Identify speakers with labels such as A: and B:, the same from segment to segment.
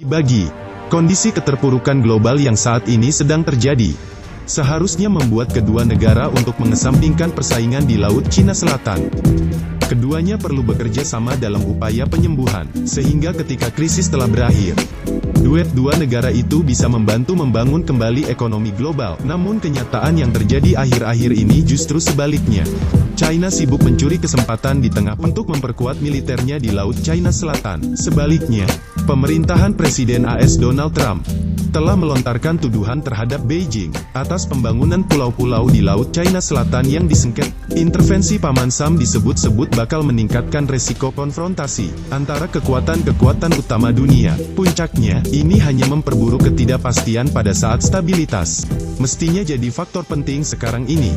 A: bagi kondisi keterpurukan global yang saat ini sedang terjadi, seharusnya membuat kedua negara untuk mengesampingkan persaingan di Laut Cina Selatan. Keduanya perlu bekerja sama dalam upaya penyembuhan, sehingga ketika krisis telah berakhir, duet dua negara itu bisa membantu membangun kembali ekonomi global. Namun kenyataan yang terjadi akhir-akhir ini justru sebaliknya. China sibuk mencuri kesempatan di tengah untuk memperkuat militernya di Laut Cina Selatan. Sebaliknya, pemerintahan Presiden AS Donald Trump telah melontarkan tuduhan terhadap Beijing atas pembangunan pulau-pulau di Laut Cina Selatan yang disengketa. Intervensi Paman Sam disebut-sebut bakal meningkatkan resiko konfrontasi antara kekuatan-kekuatan utama dunia. Puncaknya, ini hanya memperburuk ketidakpastian pada saat stabilitas mestinya jadi faktor penting sekarang ini.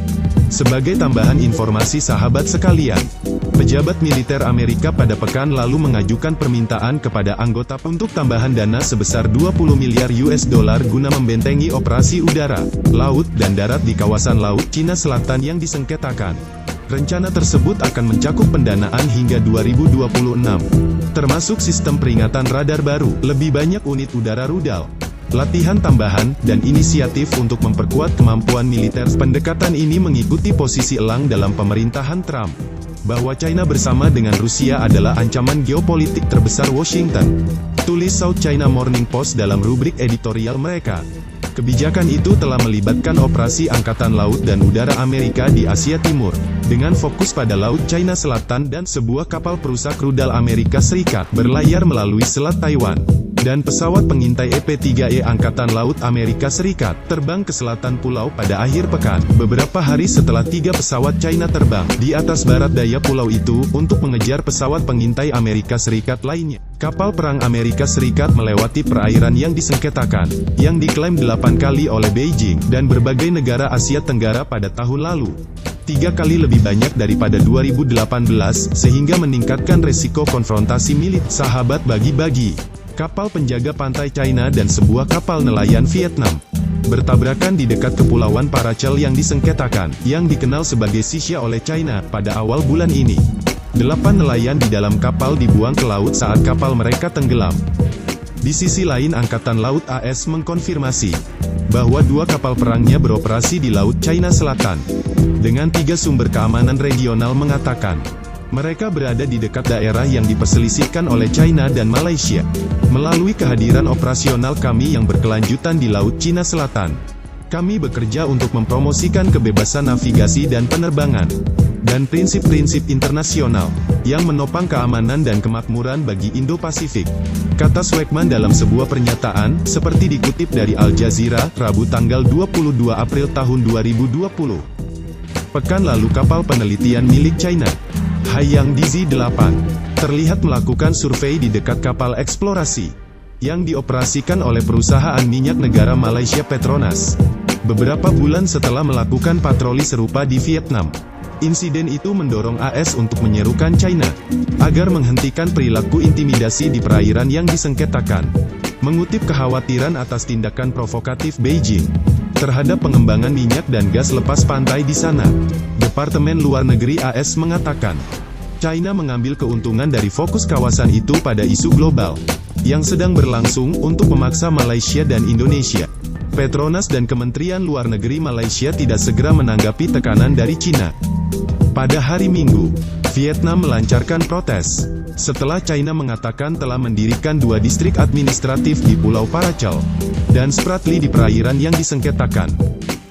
A: Sebagai tambahan informasi sahabat sekalian, pejabat militer Amerika pada pekan lalu mengajukan permintaan kepada anggota untuk tambahan dana sebesar 20 miliar US dollar guna membentengi operasi udara, laut dan darat di kawasan Laut Cina Selatan yang disengketakan. Rencana tersebut akan mencakup pendanaan hingga 2026, termasuk sistem peringatan radar baru, lebih banyak unit udara rudal, latihan tambahan, dan inisiatif untuk memperkuat kemampuan militer. Pendekatan ini mengikuti posisi elang dalam pemerintahan Trump, bahwa China bersama dengan Rusia adalah ancaman geopolitik terbesar Washington, tulis South China Morning Post dalam rubrik editorial mereka. Kebijakan itu telah melibatkan operasi Angkatan Laut dan Udara Amerika di Asia Timur, dengan fokus pada Laut Cina Selatan dan sebuah kapal perusak rudal Amerika Serikat berlayar melalui Selat Taiwan. Dan pesawat pengintai EP-3E Angkatan Laut Amerika Serikat terbang ke selatan pulau pada akhir pekan, beberapa hari setelah 3 pesawat China terbang di atas barat daya pulau itu untuk mengejar pesawat pengintai Amerika Serikat lainnya. Kapal perang Amerika Serikat melewati perairan yang disengketakan, yang diklaim 8 kali oleh Beijing dan berbagai negara Asia Tenggara pada tahun lalu. 3 kali lebih banyak daripada 2018, sehingga meningkatkan resiko konfrontasi militer. Sahabat bagi-bagi, kapal penjaga pantai China dan sebuah kapal nelayan Vietnam bertabrakan di dekat kepulauan Paracel yang disengketakan, yang dikenal sebagai Xia oleh China, pada awal bulan ini. 8 nelayan di dalam kapal dibuang ke laut saat kapal mereka tenggelam. Di sisi lain, Angkatan Laut AS mengkonfirmasi bahwa 2 kapal perangnya beroperasi di Laut Cina Selatan. Dengan 3 sumber keamanan regional mengatakan, mereka berada di dekat daerah yang diperselisihkan oleh China dan Malaysia. Melalui kehadiran operasional kami yang berkelanjutan di Laut Cina Selatan, kami bekerja untuk mempromosikan kebebasan navigasi dan penerbangan, dan prinsip-prinsip internasional yang menopang keamanan dan kemakmuran bagi Indo-Pasifik, kata Swegman dalam sebuah pernyataan, seperti dikutip dari Al Jazeera, Rabu tanggal 22 April tahun 2020. Pekan lalu kapal penelitian milik China, Haiyang DZ-8, terlihat melakukan survei di dekat kapal eksplorasi yang dioperasikan oleh perusahaan minyak negara Malaysia Petronas, beberapa bulan setelah melakukan patroli serupa di Vietnam. Insiden itu mendorong AS untuk menyerukan China agar menghentikan perilaku intimidasi di perairan yang disengketakan, mengutip kekhawatiran atas tindakan provokatif Beijing terhadap pengembangan minyak dan gas lepas pantai di sana. Departemen Luar Negeri AS mengatakan, China mengambil keuntungan dari fokus kawasan itu pada isu global yang sedang berlangsung untuk memaksa Malaysia dan Indonesia. Petronas dan Kementerian Luar Negeri Malaysia tidak segera menanggapi tekanan dari China. Pada hari Minggu, Vietnam melancarkan protes setelah China mengatakan telah mendirikan 2 distrik administratif di Pulau Paracel dan Spratly di perairan yang disengketakan.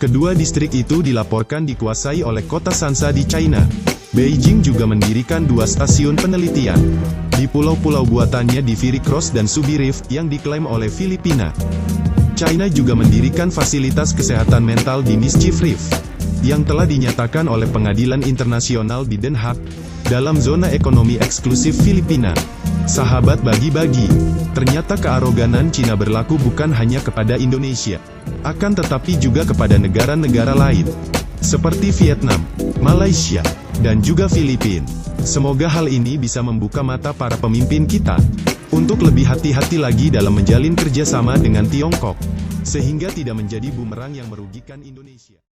A: Kedua distrik itu dilaporkan dikuasai oleh kota Sansa di China. Beijing juga mendirikan 2 stasiun penelitian di pulau-pulau buatannya di Firi Cross dan Subi Reef yang diklaim oleh Filipina. China juga mendirikan fasilitas kesehatan mental di Mischief Reef yang telah dinyatakan oleh Pengadilan Internasional di Den Haag dalam zona ekonomi eksklusif Filipina. Sahabat bagi-bagi, ternyata kearoganan China berlaku bukan hanya kepada Indonesia, akan tetapi juga kepada negara-negara lain, seperti Vietnam, Malaysia, dan juga Filipina. Semoga hal ini bisa membuka mata para pemimpin kita untuk lebih hati-hati lagi dalam menjalin kerjasama dengan Tiongkok, sehingga tidak menjadi bumerang yang merugikan Indonesia.